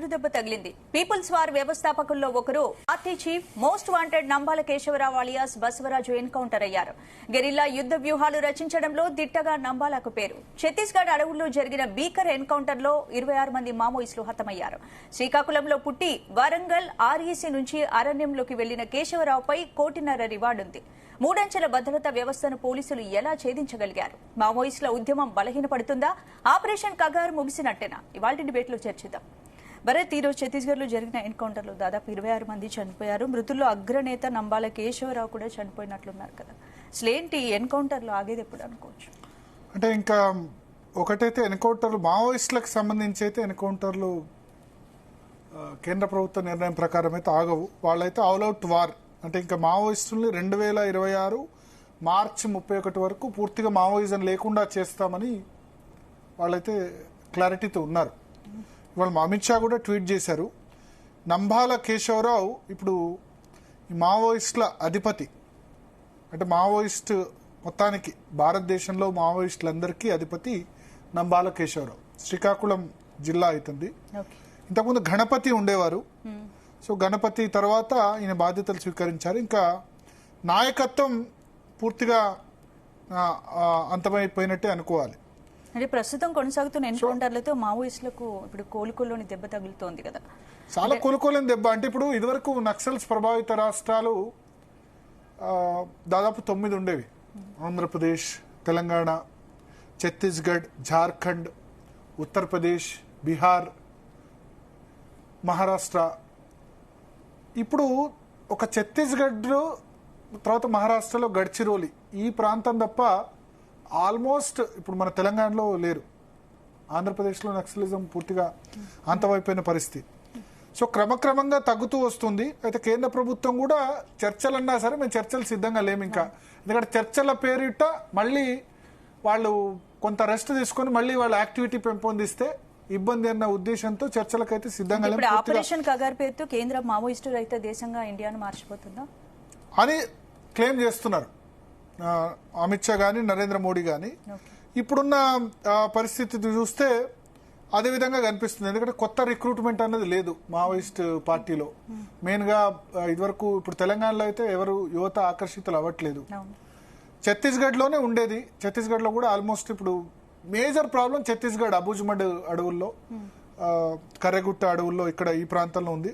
ఎదురుదెబ్బ తగిలింది. Peoples War వ్యవస్థాపకుల్లో ఒకరు party chief most wanted Nambala Keshavarao alias Basavaraju encounter అయ్యారు. గెరిల్లా యుద్ధ వ్యూహాలు రచించడంలో దిట్టగా నంబాలకు పేరు. ఛత్తీస్గఢ్ అడవుల్లో జరిగిన భీకర ఎన్కౌంటర్ లో 26 మంది మావోయిస్టులు హతమయ్యారు. శ్రీకాకుళంలో పుట్టి వరంగల్ ఆర్ఈసీ నుంచి అరణ్యంలోకి వెళ్లిన కేశవరావుపై 1.5 కోటి రివార్డుంది. మూడంచెల భద్రతా వ్యవస్థను పోలీసులు ఎలా ఛేదించగలిగారు? మావోయిస్టుల ఉద్యమం బలహీనపడుతుందా? ఆపరేషన్ కగారు ముగిసినట్టేనా? ఇవాల్టి డిబేట్ లో చర్చిద్దాం. భరత్, ఈరోజు ఛత్తీస్గఢ్ లో జరిగిన ఎన్కౌంటర్ లో దాదాపు 26 మంది చనిపోయారు. మృతుల్లో అగ్రనేత నంబాల కేశవరావు కూడా చనిపోయినట్లున్నారు కదా. అసలేంటి ఎన్కౌంటర్ లో ఆగేది ఎప్పుడు అనుకోవచ్చు? అంటే ఇంకా ఒకటైతే ఎన్కౌంటర్లు మావోయిస్టులకు సంబంధించి అయితే ఎన్కౌంటర్లు కేంద్ర ప్రభుత్వ నిర్ణయం ప్రకారం అయితే ఆగవు. వాళ్ళైతే ఆల్ అవుట్ వార్ అంటే ఇంకా మావోయిస్టుల్ని 2026 మార్చి 31 వరకు పూర్తిగా మావోయిజం లేకుండా చేస్తామని వాళ్ళైతే క్లారిటీతో ఉన్నారు. ఇవాళ అమిత్ షా కూడా ట్వీట్ చేశారు. నంబాల కేశవరావు ఇప్పుడు ఈ మావోయిస్టుల అధిపతి. అంటే మావోయిస్ట్ మొత్తానికి భారతదేశంలో మావోయిస్టులందరికీ అధిపతి నంబాల కేశవరావు. శ్రీకాకుళం జిల్లా అవుతుంది. ఇంతకుముందు గణపతి ఉండేవారు. సో గణపతి తర్వాత ఈయన బాధ్యతలు స్వీకరించారు. ఇంకా నాయకత్వం పూర్తిగా అంతమైపోయినట్టే అనుకోవాలి. అంటే ప్రస్తుతం కొనసాగుతున్న ఎన్కౌంటర్లతో మావోయిస్టులకు ఇప్పుడు కోలుకోలోని దెబ్బ తగులుతోంది కదా. చాలా కోలుకోలేని దెబ్బ. అంటే ఇప్పుడు ఇదివరకు నక్సల్స్ ప్రభావిత రాష్ట్రాలు దాదాపు 9 ఉండేవి. ఆంధ్రప్రదేశ్, తెలంగాణ, ఛత్తీస్గఢ్, జార్ఖండ్, ఉత్తరప్రదేశ్, బీహార్, మహారాష్ట్ర. ఇప్పుడు ఒక ఛత్తీస్గఢ్లో తర్వాత మహారాష్ట్రలో గడ్చిరోలి ఈ ప్రాంతం తప్ప ఆల్మోస్ట్ ఇప్పుడు మన తెలంగాణలో లేరు. ఆంధ్రప్రదేశ్లో నక్సలిజం పూర్తిగా అంతమైపోయిన పరిస్థితి. సో క్రమక్రమంగా తగ్గుతూ వస్తుంది. అయితే కేంద్ర ప్రభుత్వం కూడా చర్చలన్నా సరే మేము చర్చలు సిద్ధంగా లేము ఇంకా. ఎందుకంటే చర్చల పేరిట మళ్ళీ వాళ్ళు కొంత రెస్ట్ తీసుకొని మళ్ళీ వాళ్ళ యాక్టివిటీ పెంపొందిస్తే ఇబ్బంది అన్న ఉద్దేశంతో చర్చలకైతే సిద్ధంగా లేము. ఆపరేషన్ కగార్ పేరుతో కేంద్ర మావోయిస్టు రహిత దేశంగా ఇండియాను మార్చిపోతుందా అని క్లెయిమ్ చేస్తున్నారు అమిత్ షా గాని, నరేంద్ర మోడీ గాని. ఇప్పుడున్న పరిస్థితి చూస్తే అదే విధంగా కనిపిస్తుంది. ఎందుకంటే కొత్త రిక్రూట్మెంట్ అనేది లేదు మావోయిస్ట్ పార్టీలో. మెయిన్ గా ఇదివరకు ఇప్పుడు తెలంగాణలో అయితే ఎవరు యువత ఆకర్షితులు అవ్వట్లేదు. ఛత్తీస్గఢ్ లోనే ఉండేది. ఛత్తీస్గఢ్ లో కూడా ఆల్మోస్ట్ ఇప్పుడు మేజర్ ప్రాబ్లం ఛత్తీస్గఢ్ అబుజ్మడ్ అడవుల్లో, కర్రెగుట్ట అడవుల్లో ఇక్కడ ఈ ప్రాంతంలో ఉంది.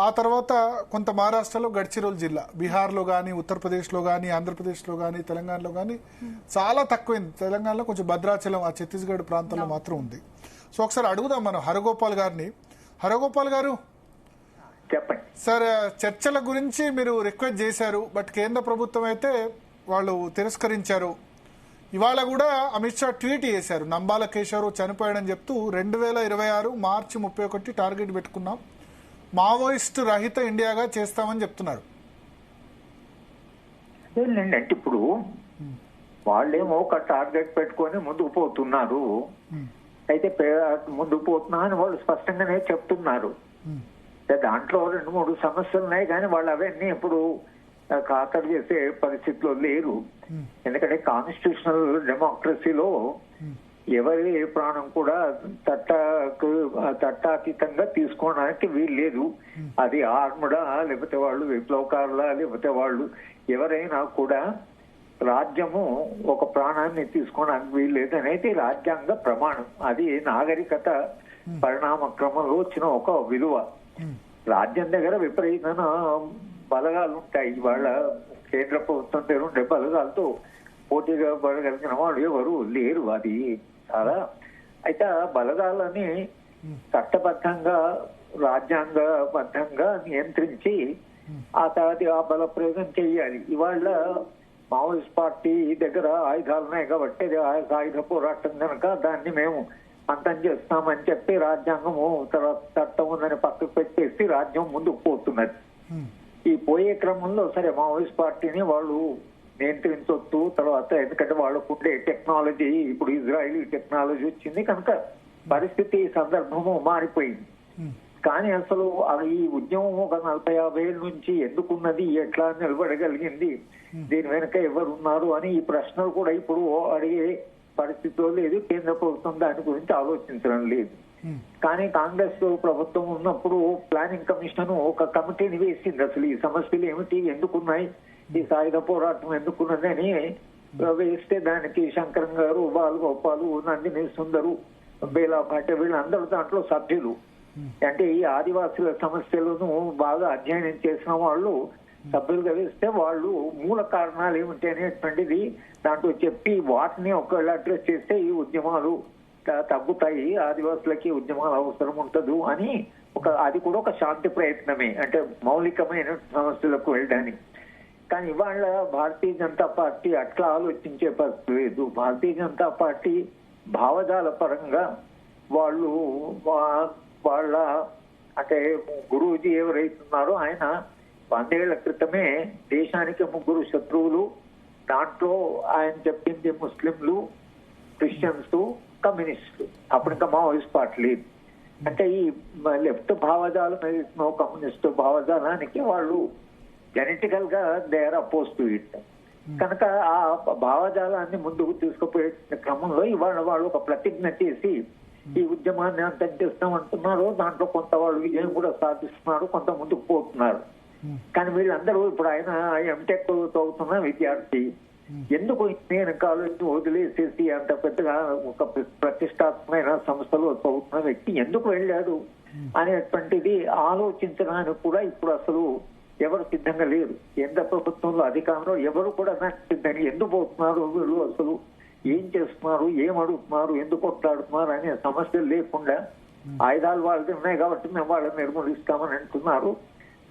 ఆ తర్వాత కొంత మహారాష్ట్రలో గడ్చిరోల్ జిల్లా, బీహార్లో కానీ, ఉత్తరప్రదేశ్లో కానీ, ఆంధ్రప్రదేశ్లో కానీ, తెలంగాణలో కానీ చాలా తక్కువైంది. తెలంగాణలో కొంచెం భద్రాచలం ఆ ఛత్తీస్గఢ్ ప్రాంతంలో మాత్రం ఉంది. సో ఒకసారి అడుగుదాం మనం హరగోపాల్ గారిని. హరగోపాల్ గారు చెప్పండి సార్, చర్చల గురించి మీరు రిక్వెస్ట్ చేశారు, బట్ కేంద్ర ప్రభుత్వం అయితే వాళ్ళు తిరస్కరించారు. ఇవాళ కూడా అమిత్ షా ట్వీట్ చేశారు, నంబాల కేశవరావు చనిపోయాడని చెప్తూ 2026 మార్చి 31 టార్గెట్ పెట్టుకున్నాం, మావోయిస్ట్ రహిత ఇండియాగా చేస్తామని చెప్తున్నారు. అంటే ఇప్పుడు వాళ్ళేమో ఒక టార్గెట్ పెట్టుకొని ముందుకు పోతున్నారు. అయితే ముందుకు పోతున్నా అని వాళ్ళు స్పష్టంగానే చెప్తున్నారు. దాంట్లో 2-3 సమస్యలు ఉన్నాయి, కానీ వాళ్ళు అవన్నీ ఇప్పుడు ఖాతరు చేసే పరిస్థితిలో లేరు. ఎందుకంటే కాన్స్టిట్యూషనల్ డెమోక్రసీలో ఎవరి ప్రాణం కూడా చట్టాతీతంగా తీసుకోవడానికి వీలు లేదు. అది ఆర్ముడా, లేకపోతే వాళ్ళు విప్లవకారులా, లేకపోతే వాళ్ళు ఎవరైనా కూడా రాజ్యము ఒక ప్రాణాన్ని తీసుకోవడానికి వీలు లేదు అనేది రాజ్యాంగ ప్రమాణం. అది నాగరికత పరిణామ క్రమంలో వచ్చిన ఒక విలువ. రాజ్యం దగ్గర విపరీతమైన బలగాలు ఉంటాయి. వాళ్ళ కేంద్ర ప్రభుత్వం దగ్గర ఉండే బలగాలతో పోటీగా పడగలిగిన వాళ్ళు ఎవరు లేరు. అది చాలా అయితే ఆ బలగాలని చట్టబద్ధంగా రాజ్యాంగబద్ధంగా నియంత్రించి ఆ తర్వాత ఆ బల ప్రయోగం చేయాలి. ఇవాళ మావోయిస్ట్ పార్టీ దగ్గర ఆయుధాలు ఉన్నాయి కాబట్టి ఆయుధ పోరాటం కనుక దాన్ని మేము అంతం చేస్తామని చెప్పి రాజ్యాంగము తర్వాత చట్టం ఉందని పక్కకు పెట్టేసి రాజ్యం ముందుకు పోతున్నది. ఈ పోయే క్రమంలో సరే మావోయిస్ట్ పార్టీని వాళ్ళు నియంత్రించొద్దు. తర్వాత ఎందుకంటే వాళ్ళకు ఉండే టెక్నాలజీ, ఇప్పుడు ఇజ్రాయిలీ టెక్నాలజీ వచ్చింది కనుక పరిస్థితి సందర్భము మారిపోయింది. కానీ అసలు ఈ ఉద్యమం ఒక 40-50 ఏళ్ళ నుంచి ఎందుకున్నది, ఎట్లా నిలబడగలిగింది, దీని వెనక ఎవరున్నారు అని ఈ ప్రశ్నలు కూడా ఇప్పుడు అడిగే పరిస్థితిలో లేదు. కేంద్ర ప్రభుత్వం దాని గురించి ఆలోచించడం లేదు. కానీ కాంగ్రెస్ ప్రభుత్వం ఉన్నప్పుడు ప్లానింగ్ కమిషన్ ఒక కమిటీని వేసింది. అసలు ఈ సమస్యలు ఏమిటి, ఎందుకున్నాయి, ఈ సాయుధ పోరాటం ఎందుకున్నదని వేస్తే దానికి శంకరం గారు, బాలగోపాలు, నందిని సుందరు, బేలా పాటే వీళ్ళందరూ దాంట్లో సభ్యులు. అంటే ఈ ఆదివాసుల సమస్యలను బాగా అధ్యయనం చేసిన వాళ్ళు సభ్యులుగా వేస్తే వాళ్ళు మూల కారణాలు ఏమిటి అనేటువంటిది దాంట్లో చెప్పి వాటిని ఒకవేళ అడ్రస్ చేస్తే ఈ ఉద్యమాలు తగ్గుతాయి, ఆదివాసులకి ఉద్యమాలు అవసరం ఉంటదు అని అది కూడా ఒక శాంతి ప్రయత్నమే, అంటే మౌలికమైన సమస్యలకు వెళ్ళడానికి. కానీ ఇవాళ భారతీయ జనతా పార్టీ అట్లా ఆలోచించే పరిస్థితి లేదు. భారతీయ జనతా పార్టీ భావజాల పరంగా వాళ్ళు వాళ్ళ అంటే గురూజీ ఎవరైతున్నారో ఆయన 100 ఏళ్ల క్రితమే దేశానికి 3 శత్రువులు, దాంట్లో ఆయన చెప్పింది ముస్లింలు, క్రిస్టియన్స్, కమ్యూనిస్టులు. అప్పుడు ఇంకా మావోయిస్ట్ పార్టీ లేదు. అంటే ఈ లెఫ్ట్ భావజాలం కమ్యూనిస్టు భావజాలానికి వాళ్ళు జెనెటికల్ గా they are oppose to it. కనుక ఆ భావజాలాన్ని ముందుకు తీసుకుపోయే క్రమంలో ఇవాళ వాళ్ళు ఒక ప్రతిజ్ఞ చేసి ఈ ఉద్యమాన్ని అంతం చేస్తామంటున్నారు. దాంట్లో కొంత వాళ్ళు విజయం కూడా సాధిస్తున్నారు, కొంత ముందుకు పోతున్నారు. కానీ వీళ్ళందరూ ఇప్పుడు ఆయన ఎంటెక్ చదువుతున్న విద్యార్థి ఎందుకు నేను కాలేజ్ వదిలేసేసి అంత పెద్దగా ఒక ప్రతిష్టాత్మకమైన సంస్థలో చదువుతున్న వ్యక్తి ఎందుకు వెళ్ళాడు అనేటువంటిది ఆలోచించడానికి కూడా ఇప్పుడు అసలు ఎవరు సిద్ధంగా లేరు. కేంద్ర ప్రభుత్వంలో అధికారంలో ఎవరు కూడా సిద్ధంగా ఎందుకు పోతున్నారు వీళ్ళు, అసలు ఏం చేస్తున్నారు, ఏం అడుగుతున్నారు, ఎందుకు కొట్లాడుతున్నారు అనే సమస్యలు లేకుండా ఆయుధాలు వాళ్ళకి ఉన్నాయి కాబట్టి మేము వాళ్ళని నిర్మూలిస్తామని అంటున్నారు.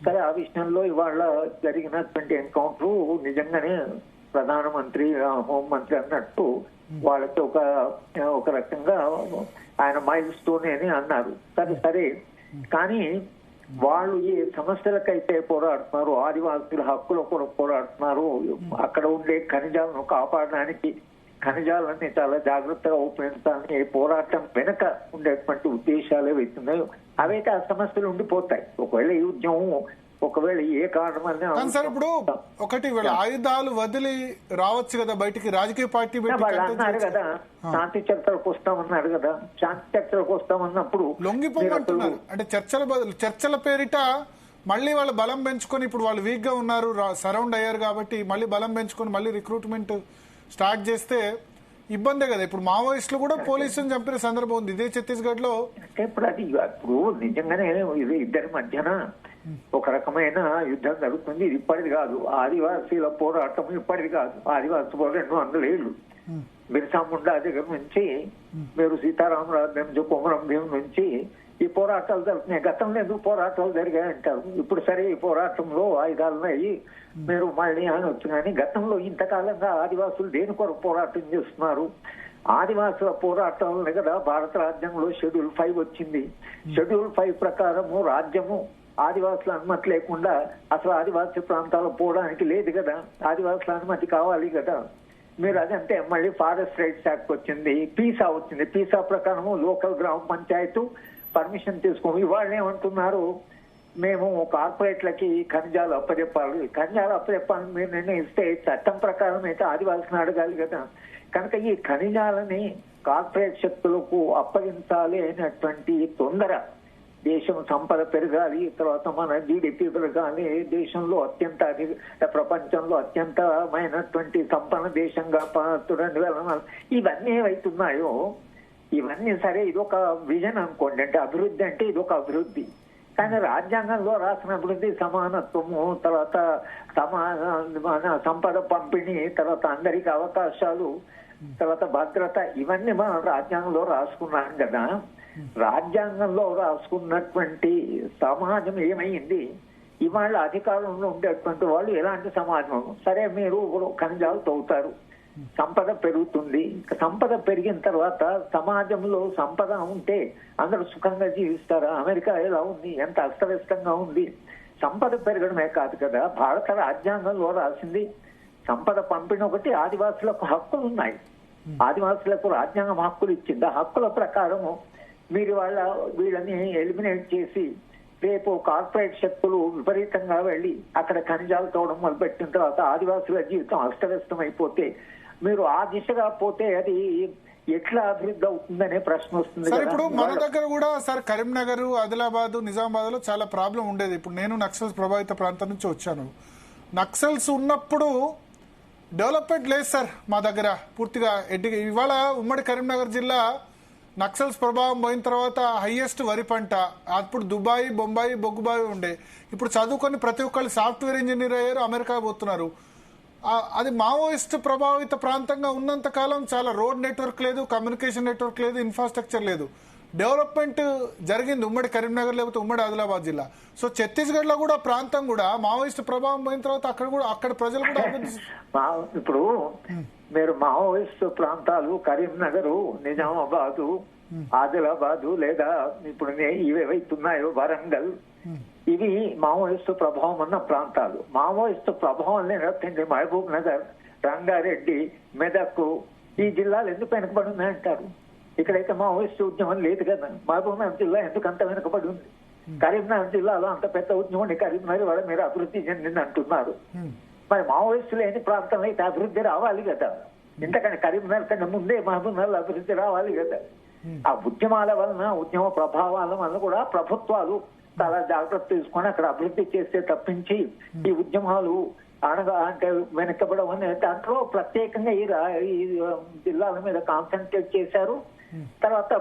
సరే, ఆ విషయంలో ఇవాళ జరిగినటువంటి ఎన్కౌంటర్ నిజంగానే ప్రధానమంత్రి, హోంమంత్రి అన్నట్టు వాళ్ళకి ఒక రకంగా ఆయన మైల్ స్టోన్ అని అన్నారు. సరే కానీ వాళ్ళు ఏ సమస్యలకైతే పోరాడుతున్నారు, ఆదివాసుల హక్కుల కొరకు పోరాడుతున్నారు, అక్కడ ఉండే ఖనిజాలను కాపాడడానికి, ఖనిజాలన్నీ చాలా జాగ్రత్తగా ఉపయోగించాలని పోరాటం వెనక ఉండేటువంటి ఉద్దేశాలు ఏవైతున్నాయో అవైతే ఆ సమస్యలు ఉండిపోతాయి. ఒకవేళ ఈ ఉద్యమం ఒకవేళ ఏ కారణం సార్ ఇప్పుడు ఒకటి వీళ్ళ ఆయుధాలు వదిలి రావచ్చు కదా బయటికి, రాజకీయ పార్టీ వాళ్ళు అన్నారు కదా శాంతి చర్చలకు వస్తామన్నారు కదా, శాంతి చర్చలకు వస్తామన్నప్పుడు లొంగిపోమంటున్నారు. అంటే చర్చల పేరిట మళ్ళీ వాళ్ళు బలం పెంచుకొని, ఇప్పుడు వాళ్ళు వీక్ గా ఉన్నారు, సరౌండ్ అయ్యారు కాబట్టి మళ్ళీ బలం పెంచుకొని మళ్ళీ రిక్రూట్మెంట్ స్టార్ట్ చేస్తే ఇబ్బందే కదా. ఇప్పుడు మావోయిస్టులు కూడా పోలీసులు చంపిన సందర్భం ఉంది ఇదే ఛత్తీస్గఢ్ లో. అంటే ఇప్పుడు నిజంగానే ఇది ఇద్దరి మధ్యన ఒక రకమైన యుద్ధం జరుగుతుంది. ఇది ఇప్పటిది కాదు, ఆదివాసీల పోరాటం ఇప్పటిది కాదు. ఆదివాసీ పోరాటం 200 ఏళ్ళు. బిర్సా ముండా దగ్గర నుంచి మీరు సీతారామరాజు నుంచి కొమరం భీం నుంచి ఈ పోరాటాలు జరుగుతున్నాయి. గతంలో ఎందుకు పోరాటాలు జరిగాయంటారు. ఇప్పుడు సరే ఈ పోరాటంలో ఆయుధాలున్నాయి మీరు మళ్ళీ అనొచ్చు, కానీ గతంలో ఇంతకాలంగా ఆదివాసులు దేని కొరకు పోరాటం చేస్తున్నారు? ఆదివాసుల పోరాటం కదా భారత రాజ్యాంగంలో షెడ్యూల్ 5 వచ్చింది. షెడ్యూల్ 5 ప్రకారము రాజ్యము ఆదివాసుల అనుమతి లేకుండా అసలు ఆదివాసీ ప్రాంతాలు పోవడానికి లేదు కదా, ఆదివాసుల అనుమతి కావాలి కదా. మీరు అదంటే మళ్ళీ ఫారెస్ట్ రైట్స్ యాక్ట్ వచ్చింది, పీసా వచ్చింది. పీసా ప్రకారము లోకల్ గ్రామ పంచాయతీ పర్మిషన్ తీసుకోము. ఇవాళ ఏమంటున్నారు, మేము కార్పొరేట్లకి ఖనిజాలు అప్పచెప్పాలి, ఖనిజాలు అప్పచెప్పాలని మీరు నిర్ణయిస్తే చట్టం ప్రకారం అయితే ఆదివాసులను అడగాలి కదా. కనుక ఈ ఖనిజాలని కార్పొరేట్ శక్తులకు అప్పగించాలి అయినటువంటి తొందర, దేశం సంపద పెరగాలి, తర్వాత మన జీడిపి పెరగాలి, దేశంలో ప్రపంచంలో అత్యంతమైనటువంటి సంపన్న దేశంగా 2000 ఇవన్నీ ఏవైతున్నాయో ఇవన్నీ సరే ఇదొక విజన్ అనుకోండి, అంటే అభివృద్ధి అంటే ఇదొక అభివృద్ధి. కానీ రాజ్యాంగంలో రాసిన అభివృద్ధి సమానత్వము, తర్వాత సంపద పంపిణీ, తర్వాత అందరికి అవకాశాలు, తర్వాత భద్రత, ఇవన్నీ మనం రాజ్యాంగంలో రాసుకున్నాం కదా. రాజ్యాంగంలో రాసుకున్నటువంటి సమాజం ఏమైంది? ఇవాళ అధికారంలో ఉండేటువంటి వాళ్ళు ఎలాంటి సమాజం? సరే మీరు ఖనిజాలు తవ్వుతారు, సంపద పెరుగుతుంది. సంపద పెరిగిన తర్వాత సమాజంలో సంపద ఉంటే అందరూ సుఖంగా జీవిస్తారా? అమెరికా ఎలా ఉంది, ఎంత అస్తవ్యస్తంగా ఉంది. సంపద పెరగడమే కాదు కదా, భారత రాజ్యాంగంలో రాసింది సంపద పంపిణీ ఒకటి. ఆదివాసులకు హక్కులు ఉన్నాయి, ఆదివాసులకు రాజ్యాంగం హక్కులు ఇచ్చింది. ఆ హక్కుల ప్రకారము మీరు వీళ్ళని ఎలిమినేట్ చేసి రేపు కార్పొరేట్ శక్తులు విపరీతంగా వెళ్ళి అక్కడ ఖనిజాలు తవ్వడం మొదలుపెట్టిన తర్వాత ఆదివాసుల జీవితం అస్తవ్యస్తం అయిపోతే, మీరు ఆ దిశగా పోతే అది ఎట్లా అభివృద్ధి అవుతుందనే ప్రశ్న వస్తుంది సార్ కదా. ఇప్పుడు మన దగ్గర కూడా సార్ కరీంనగర్, ఆదిలాబాద్, నిజామాబాద్ లో చాలా ప్రాబ్లం ఉండేది. ఇప్పుడు నేను నక్సల్స్ ప్రభావిత ప్రాంతం నుంచి వచ్చాను. నక్సల్స్ ఉన్నప్పుడు డెవలప్మెంట్ లేదు సార్ మా దగ్గర పూర్తిగా. ఇవాళ ఉమ్మడి కరీంనగర్ జిల్లా నక్సల్స్ ప్రభావం పోయిన తర్వాత హైయెస్ట్ వరి పంట. అప్పుడు దుబాయ్, బొంబాయి, బొగ్గుబాయి ఉండే. ఇప్పుడు చదువుకొని ప్రతి ఒక్కళ్ళు సాఫ్ట్వేర్ ఇంజనీర్ అయ్యారు, అమెరికా పోతున్నారు. అది మావోయిస్ట్ ప్రభావిత ప్రాంతంగా ఉన్నంత కాలం చాలా రోడ్ నెట్వర్క్ లేదు, కమ్యూనికేషన్ నెట్వర్క్ లేదు, ఇన్ఫ్రాస్ట్రక్చర్ లేదు. డెవలప్మెంట్ జరిగింది ఉమ్మడి కరీంనగర్ లేకపోతే ఉమ్మడి ఆదిలాబాద్ జిల్లా. సో ఛత్తీస్గఢ్ లో కూడా ప్రాంతం కూడా మావోయిస్ట్ ప్రభావం పోయిన తర్వాత అక్కడ ప్రజలు కూడా ఇప్పుడు మీరు మావోయిస్ట్ ప్రాంతాలు కరీంనగర్, నిజామాబాదు, ఆదిలాబాదు లేదా ఇప్పుడు ఇవేవైతున్నాయో వరంగల్, ఇవి మావోయిస్టు ప్రభావం ఉన్న ప్రాంతాలు. మావోయిస్టు ప్రభావం లేనట్టు మహబూబ్ నగర్, రంగారెడ్డి, మెదక్ ఈ జిల్లాలు ఎందుకు వెనుకబడి ఉన్నాయంటారు? ఇక్కడైతే మావోయిస్టు ఉద్యమం లేదు కదా. మహబూబ్ నగర్ జిల్లా ఎందుకు అంత వెనుకబడి ఉంది? కరీంనగర్ జిల్లాలో అంత పెద్ద ఉద్యమం కరీంనగర్ వల్ల మీరు అభివృద్ధి చెందింది అంటున్నారు. మరి మావోయిస్టు లేని ప్రాంతంలో అయితే అభివృద్ధి రావాలి కదా. ఎందుకని కరీంనగర్ కన్నా ముందే మహబూబ్ నగర్ అభివృద్ధి రావాలి కదా. ఆ ఉద్యమాల వలన, ఉద్యమ ప్రభావాల వలన కూడా ప్రభుత్వాలు చాలా జాగ్రత్త తీసుకొని అక్కడ అభివృద్ధి చేస్తే తప్పించి ఈ ఉద్యమాలు అంటే వెనకబడం అనే దాంట్లో ప్రత్యేకంగా ఈ జిల్లాల మీద కాన్సన్ట్రేట్ చేశారు. తర్వాత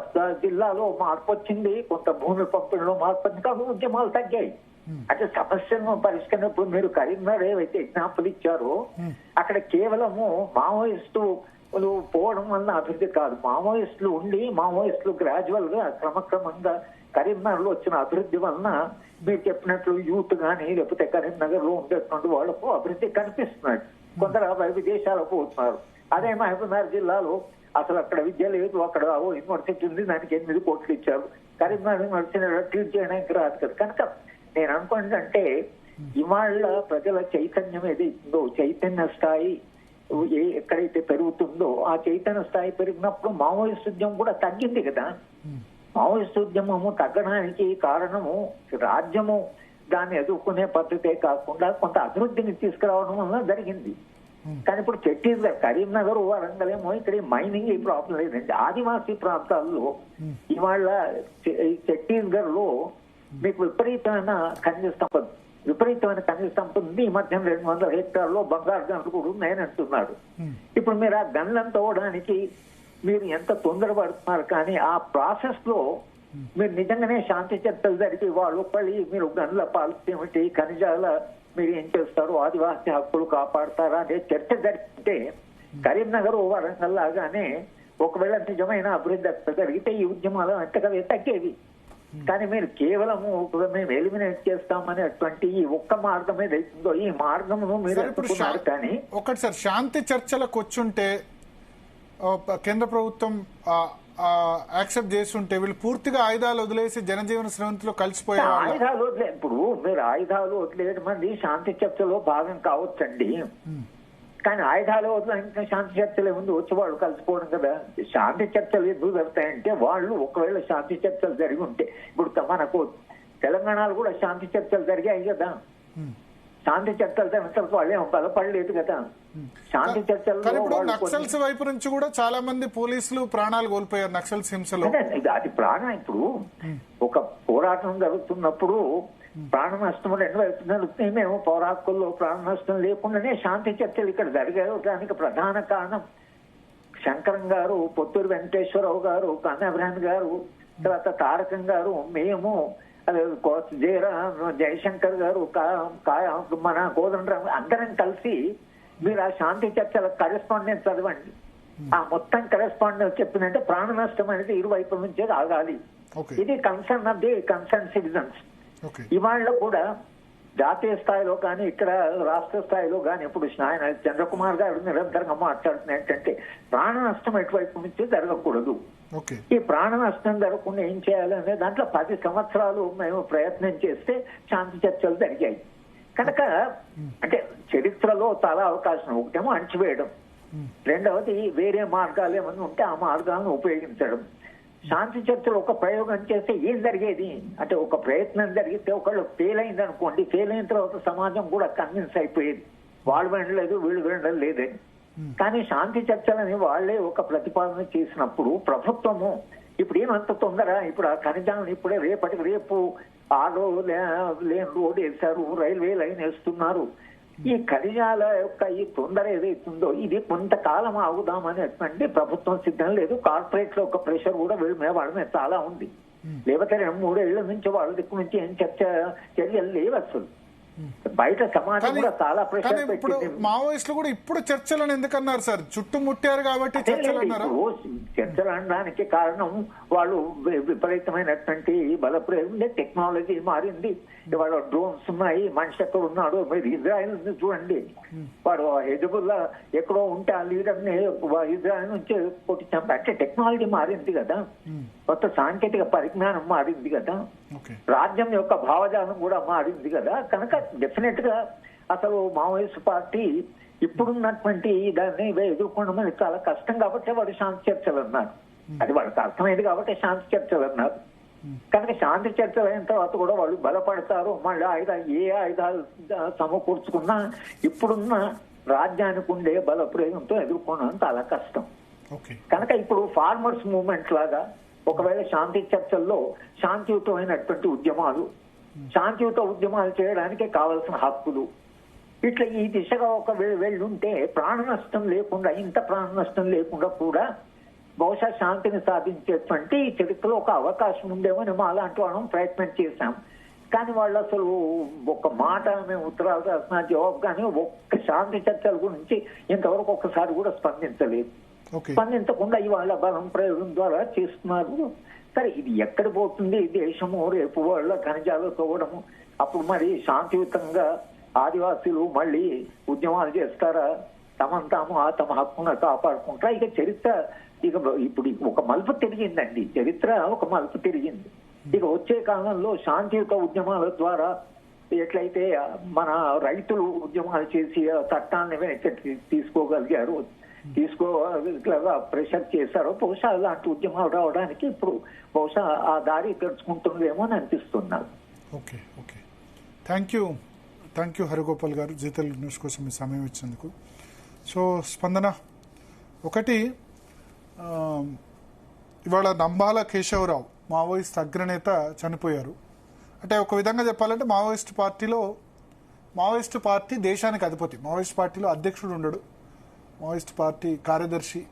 జిల్లాలో మార్పు వచ్చింది, కొంత భూమి పంపిణీలో మార్పు వచ్చింది, కాబట్టి ఉద్యమాలు తగ్గాయి. అంటే సమస్యలను పరిష్కరించినప్పుడు మీరు కరీంనగర్ ఏవైతే ఎగ్జాంపుల్ ఇచ్చారో అక్కడ కేవలము మావోయిస్టులు పోవడం వల్ల అభివృద్ధి కాదు. మావోయిస్టులు ఉండి మావోయిస్టులు గ్రాడ్యువల్ గా క్రమక్రమంగా కరీంనగర్ లో వచ్చిన అభివృద్ధి వలన మీరు చెప్పినట్లు యూత్ గానీ లేకపోతే కరీంనగర్ లో ఉండేటువంటి వాళ్లకు అభివృద్ధి కనిపిస్తున్నాడు. కొందరు విదేశాలకు పోతున్నారు. అదే మహబూబ్నగర్ జిల్లాలో అసలు అక్కడ విద్య లేదు, అక్కడ యూనివర్సిటీ ఉంది, దానికి 8 కోట్లు ఇచ్చారు. కరీంనగర్ యూనివర్సిటీ ట్రీట్ చేయడానికి రాదు కదా. కనుక నేను అనుకుంటే ఇవాళ ప్రజల చైతన్యం ఏదైతుందో, చైతన్య స్థాయి ఎక్కడైతే పెరుగుతుందో ఆ చైతన్య స్థాయి పెరిగినప్పుడు మావోయిస్ట్ ఉద్యమం కూడా తగ్గింది కదా. మావోయిస్ట్ ఉద్యమము తగ్గడానికి కారణము రాజ్యము దాన్ని ఎదుర్కొనే పద్ధతే కాకుండా కొంత అభివృద్ధిని తీసుకురావడం వల్ల జరిగింది. కానీ ఇప్పుడు ఛత్తీస్గఢ్, కరీంనగర్, వరంగల్ ఏమో ఇక్కడ మైనింగ్ ఈ ప్రాబ్లం లేదండి. ఆదివాసీ ప్రాంతాల్లో ఇవాళ ఛత్తీస్గఢ్ లో మీకు విపరీతమైన ఖనిజ సంపద ఉంది. ఈ మధ్య 200 హెక్టార్లో బంగారు గనులు కూడా ఉన్నాయని అంటున్నారు. ఇప్పుడు మీరు ఆ గనులను తవ్వడానికి మీరు ఎంత తొందరపడుతున్నారు, కానీ ఆ ప్రాసెస్ లో మీరు నిజంగానే శాంతి చర్చలు జరిపి వాళ్ళు మీరు గనుల పాలసీ ఏమిటి, ఖనిజాల మీరు ఏం చేస్తారు, ఆదివాసీ హక్కులు కాపాడతారా అనే చర్చ జరిపితే కరీంనగర్, వరంగల్ లాగానే ఒకవేళ నిజమైన అభివృద్ధి జరిగితే ఈ ఉద్యమాలు అంతగా తగ్గేవి. కానీ మీరు కేవలము మేము ఎలిమినేట్ చేస్తామనేటువంటి ఈ ఒక్క మార్గం ఏదైతుందో ఈ మార్గమును మీరు ఎత్తుకున్నారు. కానీ ఒకటి సార్, శాంతి చర్చలకు వచ్చుంటే కేంద్ర ప్రభుత్వం యాక్సెప్ట్ చేస్తుంటే వీళ్ళు పూర్తిగా ఆయుధాలు వదిలేసి జనజీవన స్రవంతిలో కలిసిపోయే ఆయుధాలు వదిలే ఇప్పుడు మీరు ఆయుధాలు వదిలేయడం మంది శాంతి చర్చలో భాగం కావచ్చండి. కానీ ఆయుధాలు వదిలేక శాంతి చర్చలు ఏముంది, వచ్చి వాళ్ళు కలిసిపోవడం కదా. శాంతి చర్చలు ఎందుకు జరుగుతాయంటే వాళ్ళు ఒకవేళ శాంతి చర్చలు జరిగి ఉంటే, ఇప్పుడు మనకు తెలంగాణలో కూడా శాంతి చర్చలు జరిగాయి కదా. శాంతి చర్చలు జరిగిన తర్వాత వాళ్ళు ఏమో బలపడలేదు కదా. శాంతి చర్చలు నక్సల్స్ వైపు నుంచి కూడా చాలా మంది పోలీసులు ప్రాణాలు కోల్పోయారు నక్సల్స్ హింసలో. అది ప్రాణం. ఇప్పుడు ఒక పోరాటం జరుగుతున్నప్పుడు ప్రాణ నష్టం 2 వైపు జరుగుతుంది. మేము పౌరాకుల్లో ప్రాణ నష్టం లేకుండానే శాంతి చర్చలు ఇక్కడ జరిగాయి. దానికి ప్రధాన కారణం శంకరం గారు, పొత్తూరు వెంకటేశ్వరరావు గారు, కన్నబ్రహ్మ గారు, తర్వాత తారకం గారు, మేము జయశంకర్ గారు, మన కోదండరామ్ అందరం కలిసి మీరు ఆ శాంతి చర్చల కరెస్పాండెన్స్ చదవండి. ఆ మొత్తం కరెస్పాండెన్స్ చెప్పిందంటే ప్రాణ నష్టం అనేది ఇరువైపుల నుంచే ఆగాలి. ఇది concern of the concern citizens. ఇవాళ కూడా జాతీయ స్థాయిలో కానీ ఇక్కడ రాష్ట్ర స్థాయిలో కానీ ఇప్పుడు ఆయన చంద్రకుమార్ గారు నిరంతరంగా మాట్లాడుతున్న ఏంటంటే ప్రాణ నష్టం ఎటువైపు నుంచి జరగకూడదు. ఈ ప్రాణ నష్టం జరగకుండా ఏం చేయాలనే దాంట్లో 10 సంవత్సరాలు మేము ప్రయత్నం చేస్తే శాంతి చర్చలు జరిగాయి. కనుక అంటే చరిత్రలో చాలా అవకాశం, ఒకటేమో అణచివేయడం, రెండవది వేరే మార్గాలు ఏమన్నా ఉంటే ఆ మార్గాలను ఉపయోగించడం. శాంతి చర్చలు ఒక ప్రయోగం చేస్తే ఏం జరిగేది అంటే ఒక ప్రయత్నం జరిగితే ఒకళ్ళు ఫెయిల్ అయింది అనుకోండి, ఫెయిల్ అయిన తర్వాత సమాజం కూడా కన్విన్స్ అయిపోయేది వాళ్ళు వినలేదు వీళ్ళు వినడం లేదని. కానీ శాంతి చర్చలని వాళ్లే ఒక ప్రతిపాదన చేసినప్పుడు ప్రభుత్వము ఇప్పుడు ఏమంత తొందర, ఇప్పుడు ఆ ఖనిజాలను ఇప్పుడే రేపటికి రేపు ఆటో లేని రోడ్ వేశారు, రైల్వే లైన్ వేస్తున్నారు. ఈ ఖనిజాల యొక్క ఈ తొందర ఏదైతుందో ఇది కొంతకాలం ఆగుదామనేటువంటి ప్రభుత్వం సిద్ధం లేదు. కార్పొరేట్ లో ఒక ప్రెషర్ కూడా వీళ్ళ మీద వాళ్ళ మీద చాలా ఉంది. లేకపోతే 2-3 ఏళ్ల నుంచి వాళ్ళ దిక్కు నుంచి ఏం చర్యలు లేవు అసలు. బయట సమాజం కూడా చాలా ప్రెషర్ ఇప్పుడు మావోయిస్టులు కూడా ఇప్పుడు చర్చలను ఎందుకన్నారు సార్? చుట్టుముట్టారు కాబట్టి చర్చలు అన్నారు. చర్చలు అనడానికి కారణం వాళ్ళు విపరీతమైనటువంటి బలప్రయోగం, టెక్నాలజీ మారింది. ఇవాళ డ్రోన్స్ ఉన్నాయి, మనిషి ఎక్కడ ఉన్నాడు, మీరు ఇజ్రాయెల్ చూడండి, వాడు హెజబుల్లా ఎక్కడో ఉంటే ఆ లీడర్ ని ఇజ్రాయెల్ నుంచి కొట్టి చంపి, అంటే టెక్నాలజీ మారింది కదా, కొత్త సాంకేతిక పరిజ్ఞానం మారింది కదా, రాజ్యం యొక్క భావజాలం కూడా మారింది కదా. కనుక డెఫినెట్ గా అసలు మావోయిస్ట్ పార్టీ ఇప్పుడున్నటువంటి దాన్ని ఎదుర్కొనడం చాలా కష్టం కాబట్టి వాడు శాంతి చర్చలు అన్నారు. అది వాళ్ళకి అర్థమైంది కాబట్టి శాంతి చర్చలు అన్నారు. కనుక శాంతి చర్చలు అయిన తర్వాత కూడా వాళ్ళు బలపడతారు. మళ్ళీ ఏ ఆయుధాలు సమకూర్చుకున్నా ఇప్పుడున్న రాజ్యానికి ఉండే బల ప్రయోగంతో ఎదుర్కొనడం చాలా కష్టం. కనుక ఇప్పుడు ఫార్మర్స్ మూవ్మెంట్ లాగా ఒకవేళ శాంతి చర్చల్లో శాంతియుతమైనటువంటి ఉద్యమాలు, శాంతియుత ఉద్యమాలు చేయడానికే కావాల్సిన హక్కులు, ఇట్లా ఈ దిశగా ఒక వెళ్ళుంటే ప్రాణ నష్టం లేకుండా, ఇంత ప్రాణ నష్టం లేకుండా కూడా బహుశా శాంతిని సాధించేటువంటి చరిత్రలో ఒక అవకాశం ఉందేమని మా అలాంటి వాళ్ళం ప్రయత్నం చేశాం. కానీ వాళ్ళు అసలు ఒక మాట మేము ఉత్తరాలు రాసిన జవాబు కానీ ఒక్క శాంతి చర్చల గురించి ఇంతవరకు ఒక్కసారి కూడా స్పందించలేదు. స్పందించకుండా ఇవాళ బలం ప్రయోగం ద్వారా చేస్తున్నారు. సరే, ఇది ఎక్కడ పోతుంది దేశము? రేపు వాళ్ళ ఖనిజాలు తవ్వడము, అప్పుడు మరి శాంతియుతంగా ఆదివాసీలు మళ్ళీ ఉద్యమాలు చేస్తారా? తమ హక్కును కాపాడుకుంటారా? ఇక చరిత్ర ఇప్పుడు ఒక మలుపు తిరిగిందండి, చరిత్ర ఒక మలుపు తిరిగింది. ఇక వచ్చే కాలంలో శాంతియుత ఉద్యమాల ద్వారా ఎట్లయితే మన రైతులు ఉద్యమాలు చేసి చట్టాన్ని వెనక్కి తీసుకోగలిగారు, ప్రెషర్ చేశారో, బహుశా అలాంటి ఉద్యమాలు రావడానికి ఇప్పుడు బహుశా ఆ దారి తెరుచుకుంటుందేమో అని అనిపిస్తున్నారు. ఓకే, థ్యాంక్ యూ హరిగోపాల్ గారు, జీ తెలుగు న్యూస్ కోసం మీ సమయం ఇచ్చినందుకు. సో స్పందన, ఒకటి ఇవాళ నంబాల కేశవరావు మావోయిస్ట్ అగ్రనేత చనిపోయారు. అంటే ఒక విధంగా చెప్పాలంటే మావోయిస్ట్ పార్టీ దేశానికి అధిపతి. మావోయిస్ట్ పార్టీలో అధ్యక్షుడు ఉండడు, మావోయిస్ట్ పార్టీ కార్యదర్శి.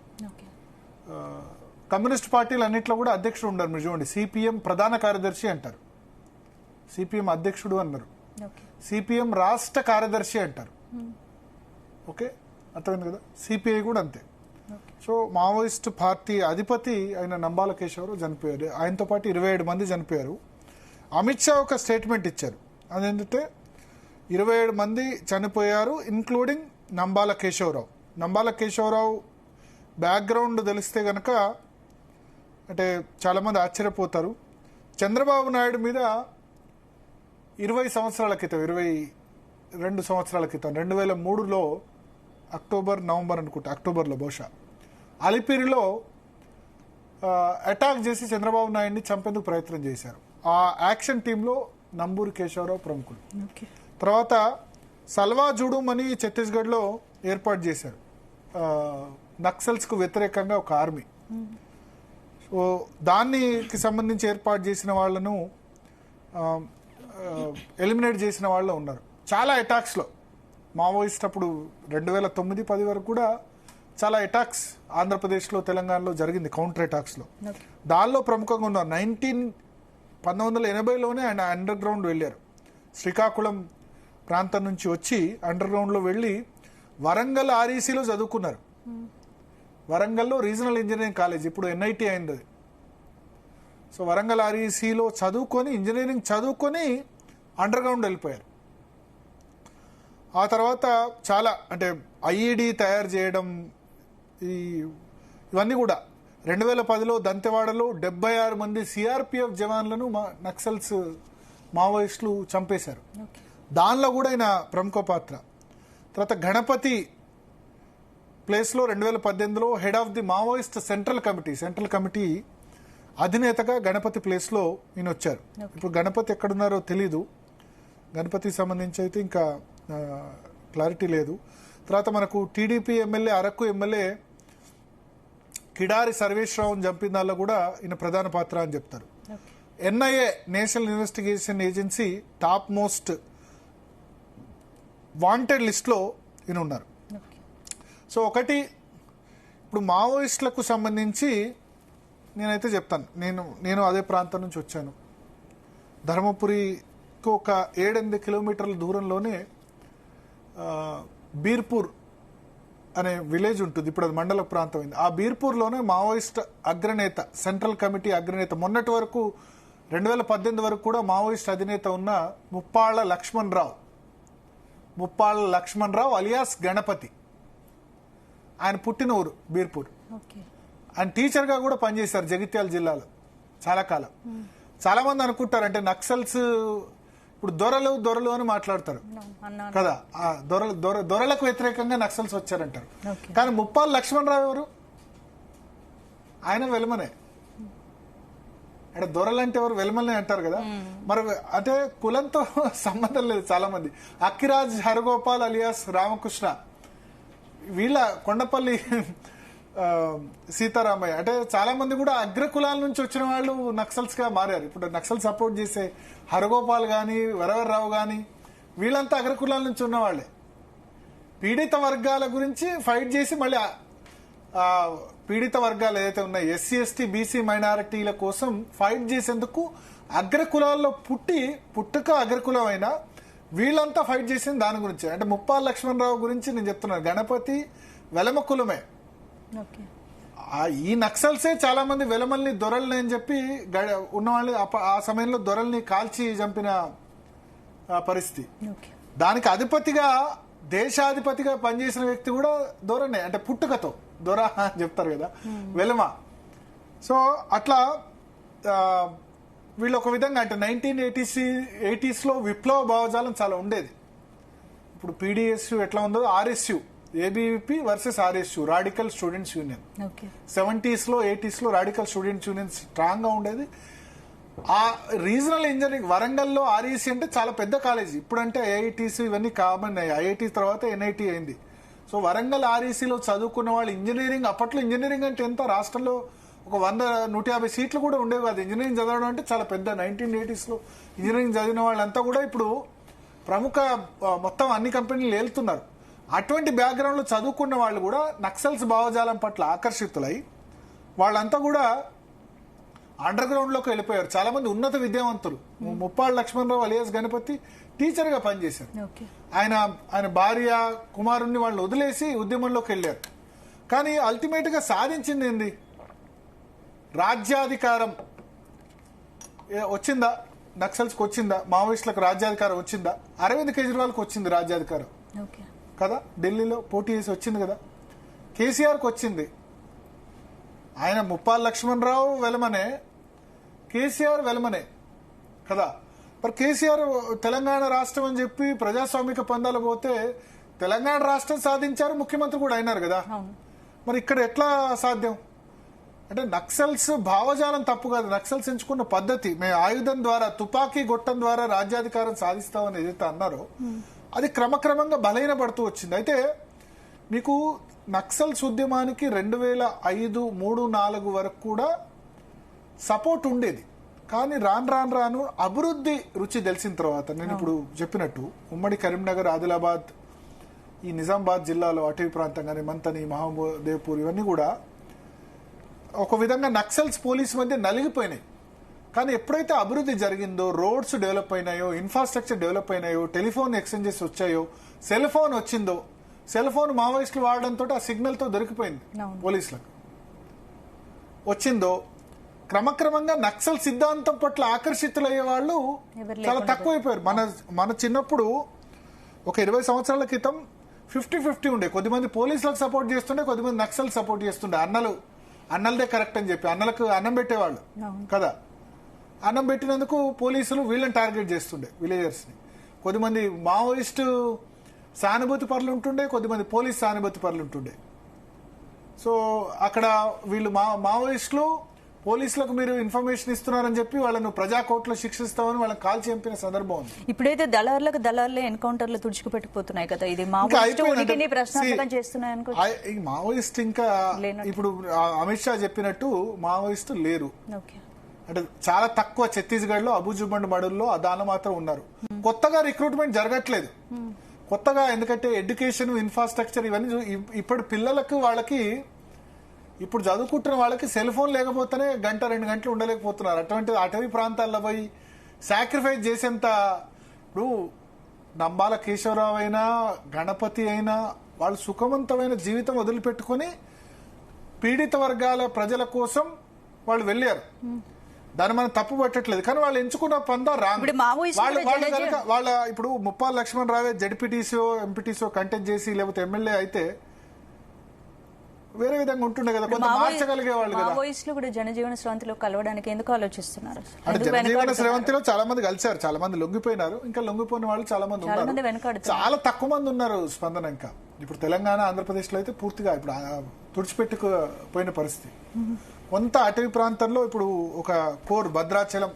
కమ్యూనిస్ట్ పార్టీలు అన్నింటిలో కూడా అధ్యక్షుడు ఉండరు. మీరు చూడండి, సిపిఎం ప్రధాన కార్యదర్శి అంటారు, సిపిఎం అధ్యక్షుడు అన్నారు, సిపిఎం రాష్ట్ర కార్యదర్శి అంటారు. ఓకే, అర్థమైంది కదా. సిపిఐ కూడా అంతే. సో మావోయిస్ట్ పార్టీ అధిపతి అయిన నంబాల కేశవరావు చనిపోయారు. ఆయనతో పాటు 27 మంది చనిపోయారు. అమిత్ షా ఒక స్టేట్మెంట్ ఇచ్చారు, అదేంటంటే 27 మంది చనిపోయారు, ఇన్క్లూడింగ్ నంబాల కేశవరావు. నంబాల కేశవరావు బ్యాక్గ్రౌండ్ తెలిస్తే కనుక అంటే చాలామంది ఆశ్చర్యపోతారు. చంద్రబాబు నాయుడు మీద 22 సంవత్సరాల క్రితం 2003లో నవంబర్ అనుకుంటా, అక్టోబర్లో బహుశా అలిపిరిలో అటాక్ చేసి చంద్రబాబు నాయుడిని చంపేందుకు ప్రయత్నం చేశారు. ఆ యాక్షన్ టీంలో నంబూరి కేశవరావు ప్రముఖులు. తర్వాత సల్వా జుడూమ్ అని ఛత్తీస్గఢ్లో ఏర్పాటు చేశారు, నక్సల్స్కు వ్యతిరేకంగా ఒక ఆర్మీ. సో దానికి సంబంధించి ఏర్పాటు చేసిన వాళ్ళను ఎలిమినేట్ చేసిన వాళ్ళు ఉన్నారు. చాలా అటాక్స్లో మావోయిస్ట్ అప్పుడు 2009-10 వరకు కూడా చాలా అటాక్స్ ఆంధ్రప్రదేశ్లో, తెలంగాణలో జరిగింది, కౌంటర్ అటాక్స్లో. దానిలో ప్రముఖంగా ఉన్నారు. 1980లోనే ఆయన అండర్ గ్రౌండ్ వెళ్ళారు. శ్రీకాకుళం ప్రాంతం నుంచి వచ్చి అండర్ గ్రౌండ్లో వెళ్ళి వరంగల్ ఆర్ఈసీలో చదువుకున్నారు. వరంగల్లో రీజనల్ ఇంజనీరింగ్ కాలేజ్, ఇప్పుడు ఎన్ఐటి అయింది. సో వరంగల్ ఆర్ఈసీలో ఇంజనీరింగ్ చదువుకొని అండర్ గ్రౌండ్ వెళ్ళిపోయారు. ఆ తర్వాత చాలా అంటే ఐఈడి తయారు చేయడం, ఇవన్నీ కూడా 2010లో దంతెవాడలో 76 మంది సిఆర్పిఎఫ్ జవాన్లను నక్సల్స్ మావోయిస్టులు చంపేశారు. దానిలో కూడా ఆయన ప్రముఖ పాత్ర. తర్వాత గణపతి ప్లేస్లో 2018లో head of the Maoist central committee అధినేతగా గణపతి ప్లేస్లో ఈయన వచ్చారు. ఇప్పుడు గణపతి ఎక్కడున్నారో తెలీదు, గణపతికి సంబంధించి అయితే ఇంకా క్లారిటీ లేదు. తర్వాత మనకు TDP MLA Araku MLA Kidari సర్వేశ్వరరావుని చంపిన దానిలో కూడా ఈయన ప్రధాన పాత్ర అని చెప్తారు. NIA national investigation agency top most wanted లిస్ట్లో ఈయన ఉన్నారు. సో ఒకటి ఇప్పుడు మావోయిస్టులకు సంబంధించి నేనైతే చెప్తాను, నేను అదే ప్రాంతం నుంచి వచ్చాను. ధర్మపురికి ఒక 7-8 కిలోమీటర్ల దూరంలోనే బీర్పూర్ అనే విలేజ్ ఉంటుంది. ఇప్పుడు అది మండల ప్రాంతం అయింది. ఆ బీర్పూర్లోనే మావోయిస్ట్ అగ్రనేత, సెంట్రల్ కమిటీ అగ్రనేత, మొన్నటి వరకు 2018 వరకు కూడా మావోయిస్ట్ అధినేత ఉన్న ముప్పాళ్ల లక్ష్మణరావు అలియాస్ గణపతి, ఆయన పుట్టిన ఊరు బీర్పూర్. ఆయన టీచర్గా కూడా పనిచేశారు జగిత్యాల జిల్లాలో చాలా కాలం. చాలా మంది అనుకుంటారు అంటే నక్సల్స్ ఇప్పుడు దొరలు అని మాట్లాడతారు కదా, దొరలకు వ్యతిరేకంగా నక్సల్స్ వచ్చారంటారు. కానీ ముప్పాళ్ళ లక్ష్మణరావు ఎవరు? ఆయన వెలమనే. అంటే దొరలంటే ఎవరు? వెలమనే అంటారు కదా. మరి అంటే కులంతో సంబంధం లేదు. చాలా మంది అక్కిరాజ్ హరగోపాల్ అలియాస్ రామకృష్ణ, వీళ్ళ కొండపల్లి సీతారామయ్య, అంటే చాలా మంది కూడా అగ్రకులాల నుంచి వచ్చిన వాళ్ళు నక్సల్స్ గా మారారు. ఇప్పుడు నక్సల్ సపోర్ట్ చేసే హరగోపాల్ గాని వరవర్రావు గాని వీళ్ళంతా అగ్రకులాల నుంచి ఉన్నవాళ్లే. పీడిత వర్గాల గురించి ఫైట్ చేసి మళ్ళీ పీడిత వర్గాలు ఏదైతే ఉన్నాయి ఎస్సీ ఎస్టీ బీసీ మైనారిటీల కోసం ఫైట్ చేసేందుకు అగ్రకులాల్లో పుట్టుక అగ్రకులం అయినా వీళ్ళంతా ఫైట్ చేసింది దాని గురించి. అంటే ముప్పాళ్ళ లక్ష్మణరావు గురించి నేను చెప్తున్నాను. గణపతి వెలమ కులమే. ఈ నక్సల్సే చాలా మంది వెలమల్ని దొరల్ని అని చెప్పి ఉన్నవాళ్ళు ఆ సమయంలో దొరల్ని కాల్చి చంపిన పరిస్థితి. దానికి అధిపతిగా, దేశాధిపతిగా పనిచేసిన వ్యక్తి కూడా దొరనే, అంటే పుట్టుకతో దొర అని చెప్తారు కదా, వెలమ. సో అట్లా వీళ్ళు ఒక విధంగా అంటే 1980s విప్లవ భావజాలం చాలా ఉండేది. ఇప్పుడు పీడిఎస్యు ఎట్లా ఉందో, RSU, ABVP versus RSU, radical students union. 70s, 80s radical students union strong గా ఉండేది. ఆ రీజనల్ ఇంజనీరింగ్ వరంగల్లో ఆర్ఈసీ అంటే చాలా పెద్ద కాలేజీ. ఇప్పుడంటే ఐఐటీస్ ఇవన్నీ కామన్ అయ్యాయి. ఐఐటీ తర్వాత ఎన్ఐటీ అయింది. సో వరంగల్ ఆర్ఈసీలో చదువుకున్న వాళ్ళు ఇంజనీరింగ్, అప్పట్లో ఇంజనీరింగ్ అంటే ఎంత, రాష్ట్రంలో ఒక 100-150 సీట్లు కూడా ఉండేవి కాదు. ఇంజనీరింగ్ చదవడం అంటే చాలా పెద్ద. 1980s ఇంజనీరింగ్ చదివిన వాళ్ళంతా కూడా ఇప్పుడు ప్రముఖ మొత్తం అన్ని కంపెనీలు ఏలుతున్నారు. అటువంటి బ్యాక్గ్రౌండ్ లో చదువుకున్న వాళ్ళు కూడా నక్సల్స్ భావజాలం పట్ల ఆకర్షితులై వాళ్ళంతా కూడా అండర్ గ్రౌండ్ లోకి వెళ్ళిపోయారు. చాలా మంది ఉన్నత విద్యావంతులు. ముప్పాళ్ళ లక్ష్మణరావు అలియాస్ గణపతి టీచర్ గా పనిచేశారు. ఆయన భార్య కుమారుణ్ణి వాళ్ళు వదిలేసి ఉద్యమంలోకి వెళ్ళారు. కానీ అల్టిమేట్ గా సాధించింది ఏంది? రాజ్యాధికారం వచ్చిందా? నక్సల్స్ కి వచ్చిందా? మావోయిస్టులకు రాజ్యాధికారం వచ్చిందా? అరవింద్ కేజ్రీవాల్కి వచ్చింది రాజ్యాధికారం కదా, ఢిల్లీలో పోటీ చేసి వచ్చింది కదా. కేసీఆర్కి వచ్చింది. ఆయన ముప్పాళ్ళ లక్ష్మణరావు వెలమనే, కేసీఆర్ వెలమనే కదా. మరి కేసీఆర్ తెలంగాణ రాష్ట్రం అని చెప్పి ప్రజాస్వామిక పందాలు పోతే తెలంగాణ రాష్ట్రం సాధించారు, ముఖ్యమంత్రి కూడా అయినారు కదా. మరి ఇక్కడ ఎట్లా సాధ్యం? అంటే నక్సల్స్ భావజాలం తప్పు కాదు. నక్సల్స్ ఎంచుకున్న పద్ధతి, మేము ఆయుధం ద్వారా, తుపాకీ గొట్టం ద్వారా రాజ్యాధికారం సాధిస్తామని ఏదైతే అన్నారో అది క్రమక్రమంగా బలహీనపడుతూ వచ్చింది. అయితే మీకు నక్సల్స్ ఉద్యమానికి 2005, 3, 4 వరకు కూడా సపోర్ట్ ఉండేది. కానీ రాను అభివృద్ధి రుచి తెలిసిన తర్వాత, నేను ఇప్పుడు చెప్పినట్టు ఉమ్మడి కరీంనగర్, ఆదిలాబాద్, ఈ నిజామాబాద్ జిల్లాలో అటవీ ప్రాంతం కానీ మంతని, మహబూబ్పూర్ ఇవన్నీ కూడా ఒక విధంగా నక్సల్స్ పోలీస్ మధ్య నలిగిపోయినాయి. కానీ ఎప్పుడైతే అభివృద్ధి జరిగిందో, రోడ్స్ డెవలప్ అయినాయో, ఇన్ఫ్రాస్ట్రక్చర్ డెవలప్ అయినాయో, టెలిఫోన్ ఎక్స్చేంజెస్ వచ్చాయో, సెల్ ఫోన్ వచ్చిందో, సెల్ ఫోన్ మావోయిస్టులు వాడడంతో ఆ సిగ్నల్ తో దొరికిపోయింది పోలీసులకు వచ్చిందో, క్రమక్రమంగా నక్సల్ సిద్ధాంతం పట్ల ఆకర్షితులయ్యే వాళ్ళు చాలా తక్కువైపోయారు. మన చిన్నప్పుడు ఒక 20 సంవత్సరాల క్రితం 50-50 ఉండే. కొద్దిమంది పోలీసులకు సపోర్ట్ చేస్తుండే, కొద్దిమంది నక్సల్ సపోర్ట్ చేస్తుండే. అన్నలదే కరెక్ట్ అని చెప్పి అన్నలకు అన్నం పెట్టేవాళ్ళు కదా. అన్నం పెట్టినందుకు పోలీసులు వీళ్ళని టార్గెట్ చేస్తుండే, విలేజర్స్ ని. కొద్దిమంది మావోయిస్టు సానుభూతి పరులు ఉంటుండే, కొద్దిమంది పోలీస్ సానుభూతి పరులు ఉంటుండే. సో అక్కడ వీళ్ళు మావోయిస్టులు పోలీసులకు మీరు ఇన్ఫర్మేషన్ ఇస్తున్నారని చెప్పి వాళ్ళను ప్రజా కోర్టులో శిక్షిస్తామని వాళ్ళని కాల్ చంపిన సందర్భం ఉంది. ఇప్పుడైతే దళార్లే ఎన్కౌంటర్లు తుడిచిపెట్టుకుపోతున్నాయి కదా, ఇది ప్రశ్నార్థకం చేస్తున్నాయి అనుకో. ఈ మావోయిస్ట్ ఇంకా ఇప్పుడు అమిత్ షా చెప్పినట్టు మావోయిస్టు లేరు. అంటే చాలా తక్కువ ఛత్తీస్గఢ్ లో అబుజుబండ్ మడుల్లో దానిలో మాత్రం ఉన్నారు. కొత్తగా రిక్రూట్మెంట్ జరగట్లేదు కొత్తగా, ఎందుకంటే ఎడ్యుకేషన్ ఇన్ఫ్రాస్ట్రక్చర్ ఇవన్నీ ఇప్పుడు పిల్లలకు వాళ్ళకి ఇప్పుడు చదువుకుంటున్న వాళ్ళకి సెల్ ఫోన్ లేకపోతేనే గంట 2 గంటలు ఉండలేకపోతున్నారు. అటువంటి అటవీ ప్రాంతాల్లో పోయి సాక్రిఫైస్ చేసేంత ఇప్పుడు నంబాల కేశవరావు అయినా గణపతి అయినా వాళ్ళు సుఖవంతమైన జీవితం వదిలిపెట్టుకుని పీడిత వర్గాల ప్రజల కోసం వాళ్ళు వెళ్ళారు. దాన్ని మనం తప్పు పట్టట్లేదు, కానీ వాళ్ళు ఎంచుకున్న పందా రాంగ్. వాళ్ళ ఇప్పుడు ముప్పాల లక్ష్మణ్ రావే జడ్పీటీసీఓ ఎంపీటీసీఓ కంటెస్ట్ చేసి లేకపోతే ఎమ్మెల్యే అయితే వేరే విధంగా ఉంటుండే కదా, కొంత మార్చగలిగే వాళ్ళు కదా. మావోయిస్టులు కూడా జనజీవన స్రవంతిలో కలవడానికి ఎందుకు ఆలోచిస్తున్నారు? అంటే జనజీవన స్రవంతిలో చాలా మంది కలిశారు, చాలా మంది లొంగిపోయినారు, ఇంకా లొంగిపోయిన వాళ్ళు చాలా మంది ఉన్నారు. చాలా తక్కువ మంది ఉన్నారు స్పందన. ఇంకా ఇప్పుడు తెలంగాణ ఆంధ్రప్రదేశ్ లో అయితే పూర్తిగా ఇప్పుడు తుడిచిపెట్టుకుపోయిన పరిస్థితి. కొంత అటవీ ప్రాంతంలో ఇప్పుడు ఒక కోర్ భద్రాచలం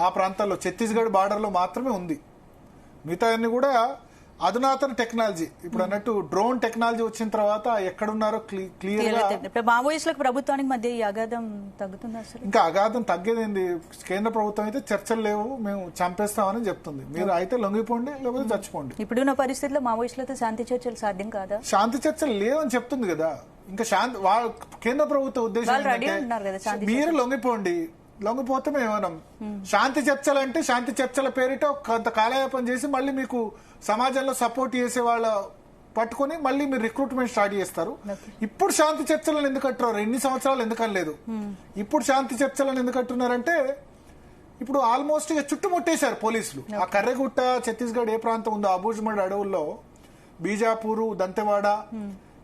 ఆ ప్రాంతాల్లో ఛత్తీస్గఢ్ బార్డర్ లో మాత్రమే ఉంది. మిగతా అన్ని కూడా అధునాతన టెక్నాలజీ, ఇప్పుడు అన్నట్టు డ్రోన్ టెక్నాలజీ వచ్చిన తర్వాత ఎక్కడున్నారో క్లియర్ గా. మావోయిస్టులకు ప్రభుత్వానికి మధ్య ఈ అగాధం తగ్గుతుందా? ఇంకా అగాధం తగ్గేదేంది, కేంద్ర ప్రభుత్వం అయితే చర్చలు లేవు, మేము చంపేస్తామని చెప్తుంది. మీరు అయితే లొంగిపోండి లేకపోతే చచ్చిపోండి. ఇప్పుడున్న పరిస్థితుల్లో మావోయిస్టులతో శాంతి చర్చలు సాధ్యం కాదా? శాంతి చర్చలు లేవని చెప్తుంది కదా. ఇంకా కేంద్ర ప్రభుత్వ ఉద్దేశం మీరు లొంగిపోండి, లొంగిపోతే మేము ఏమన్నాం. శాంతి చర్చలు అంటే శాంతి చర్చల పేరిట కొంత కాలయాపన చేసి మళ్ళీ మీకు సమాజంలో సపోర్ట్ చేసే వాళ్ళ పట్టుకుని మళ్ళీ మీరు రిక్రూట్మెంట్ స్టార్ట్ చేస్తారు. ఇప్పుడు శాంతి చర్చలను ఎందుకు అంటున్నారు? ఎన్ని సంవత్సరాలు ఎందుకనలేదు. ఇప్పుడు శాంతి చర్చలను ఎందుకు అంటున్నారంటే ఇప్పుడు ఆల్మోస్ట్ ఇక చుట్టుముట్టేశారు పోలీసులు. ఆ కర్రెగుట్ట ఛత్తీస్గఢ్ ఏ ప్రాంతం ఉందో అబూజ్మండ్ అడవుల్లో బీజాపూర్ దంతెవాడ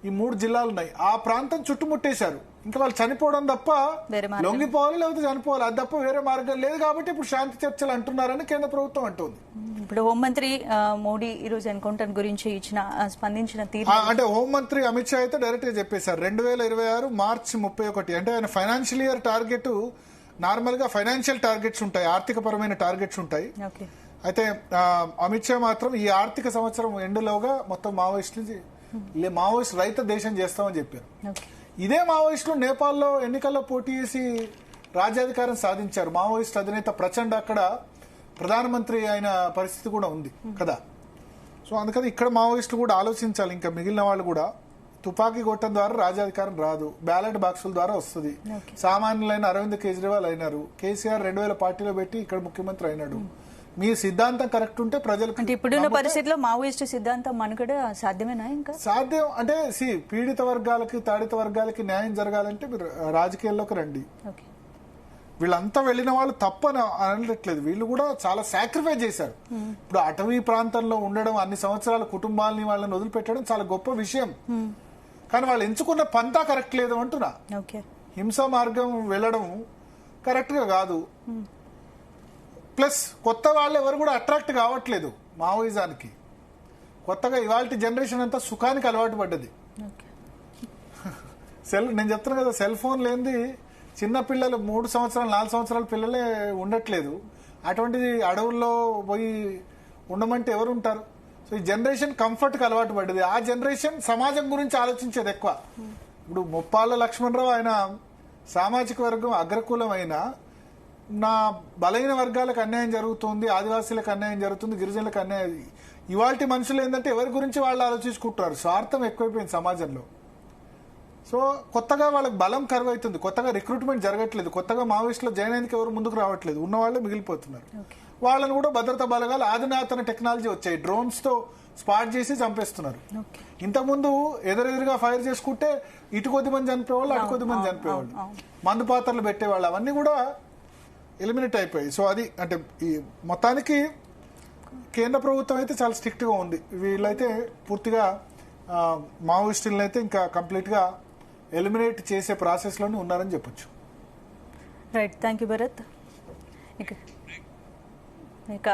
ఈ 3 జిల్లాలు ఉన్నాయి, ఆ ప్రాంతం చుట్టుముట్టేశారు. ఇంకా వాళ్ళు చనిపోవడం తప్ప లొంగిపోవాలి లేకపోతే చనిపోవాలి, అది తప్ప వేరే మార్గం లేదు. కాబట్టి ఇప్పుడు శాంతి చర్చలు అంటున్నారని కేంద్ర ప్రభుత్వం అంటుంది. ఇప్పుడు హోంమంత్రి మోడీ ఈ రోజు ఎన్కౌంటర్ గురించి స్పందించిన తీరు అంటే హోంమంత్రి అమిత్ షా అయితే డైరెక్ట్ గా చెప్పేశారు 2026 మార్చి 31. అంటే ఆయన ఫైనాన్షియల్ ఇయర్ టార్గెట్, నార్మల్ గా ఫైనాన్షియల్ టార్గెట్స్ ఉంటాయి, ఆర్థిక పరమైన టార్గెట్స్ ఉంటాయి. అయితే అమిత్ షా మాత్రం ఈ ఆర్థిక సంవత్సరం ఎండులోగా మొత్తం మావోయిస్ట్ రహిత దేశం చేస్తామని చెప్పారు. ఇదే మావోయిస్టులు నేపాల్లో ఎన్నికల్లో పోటీ చేసి రాజ్యాధికారం సాధించారు. మావోయిస్ట్ అధినేత ప్రచండ్ అక్కడ ప్రధానమంత్రి అయిన పరిస్థితి కూడా ఉంది కదా. సో అందుకని ఇక్కడ మావోయిస్టులు కూడా ఆలోచించాలి. ఇంకా మిగిలిన వాళ్ళు కూడా తుపాకీ కొట్టడం ద్వారా రాజ్యాధికారం రాదు, బ్యాలెట్ బాక్సుల ద్వారా వస్తుంది. సామాన్యులైన అరవింద్ కేజ్రీవాల్ అయినారు, కేసీఆర్ 2000 పార్టీలో పెట్టి ఇక్కడ ముఖ్యమంత్రి అయినాడు. మీ సిద్ధాంతం కరెక్ట్ ఉంటే ప్రజలకు. అంటే ఇప్పుడున్న పరిస్థితిలో మావోయిస్టు సిద్ధాంతం మనుగడ సాధ్యమేనా? ఇంకా సాధ్యం అంటే పీడిత వర్గాలకి తాడిత వర్గాలకి న్యాయం జరగాలంటే మీరు రాజకీయాల్లోకి రండి. వీళ్ళంతా వెళ్ళిన వాళ్ళు తప్పని అనట్లేదు, వీళ్ళు కూడా చాలా సాక్రిఫైస్ చేశారు. ఇప్పుడు అటవీ ప్రాంతంలో ఉండడం, అన్ని సంవత్సరాల కుటుంబాలని వాళ్ళని వదిలిపెట్టడం చాలా గొప్ప విషయం. కానీ వాళ్ళు ఎంచుకున్న పంతా కరెక్ట్ లేదు అంటున్నా. హింసా మార్గం వెళ్ళడం కరెక్ట్ గా కాదు. ప్లస్ కొత్త వాళ్ళు ఎవరు కూడా అట్రాక్ట్ కావట్లేదు మావోయిజానికి. కొత్తగా ఇవాళ జనరేషన్ అంతా సుఖానికి అలవాటు పడ్డది. నేను చెప్తున్నా కదా, సెల్ ఫోన్ లేనిది చిన్న పిల్లలు 3 సంవత్సరాలు 4 సంవత్సరాల పిల్లలే ఉండట్లేదు. అటువంటిది అడవుల్లో పోయి ఉండమంటే ఎవరు ఉంటారు? సో ఈ జనరేషన్ కంఫర్ట్కి అలవాటు పడ్డది. ఆ జనరేషన్ సమాజం గురించి ఆలోచించేది ఎక్కువ. ఇప్పుడు ముప్పాళ్ళ లక్ష్మణరావు ఆయన సామాజిక వర్గం అగ్రకులం అయినా నా బలైన వర్గాలకు అన్యాయం జరుగుతుంది, ఆదివాసీలకు అన్యాయం జరుగుతుంది, గిరిజనులకు అన్యాయం. ఇవాళ మనుషులు ఏంటంటే ఎవరి గురించి వాళ్ళు ఆలోచించుకుంటున్నారు, స్వార్థం ఎక్కువైపోయింది సమాజంలో. సో కొత్తగా వాళ్ళకి బలం కరువు అవుతుంది, కొత్తగా రిక్రూట్మెంట్ జరగట్లేదు, కొత్తగా మావోయిస్టులో జాయిన్ అయ్యేందుకు ఎవరు ముందుకు రావట్లేదు, ఉన్న వాళ్ళే మిగిలిపోతున్నారు. వాళ్ళని కూడా భద్రతా బలగాలు అధునాతన టెక్నాలజీ వచ్చాయి, డ్రోన్స్ తో స్పాట్ చేసి చంపేస్తున్నారు. ఇంతకుముందు ఎదురెదురుగా ఫైర్ చేసుకుంటే ఇటు కొద్ది మంది చనిపోయేవాళ్ళు, అటు కొద్ది మంది చనిపోయేవాళ్ళు, మందు పాత్రలు పెట్టేవాళ్ళు, అవన్నీ కూడా ఎలిమినేట్ అయిపోయాయి. సో అది అంటే ఈ మొత్తానికి కేంద్ర ప్రభుత్వం అయితే చాలా స్ట్రిక్ట్ గా ఉంది. వీళ్ళైతే పూర్తిగా మావోయిస్టులను అయితే ఇంకా కంప్లీట్ గా ఎలిమినేట్ చేసే ప్రాసెస్ లోనే ఉన్నారని చెప్పొచ్చు. Right, thank you Bharat. ఇక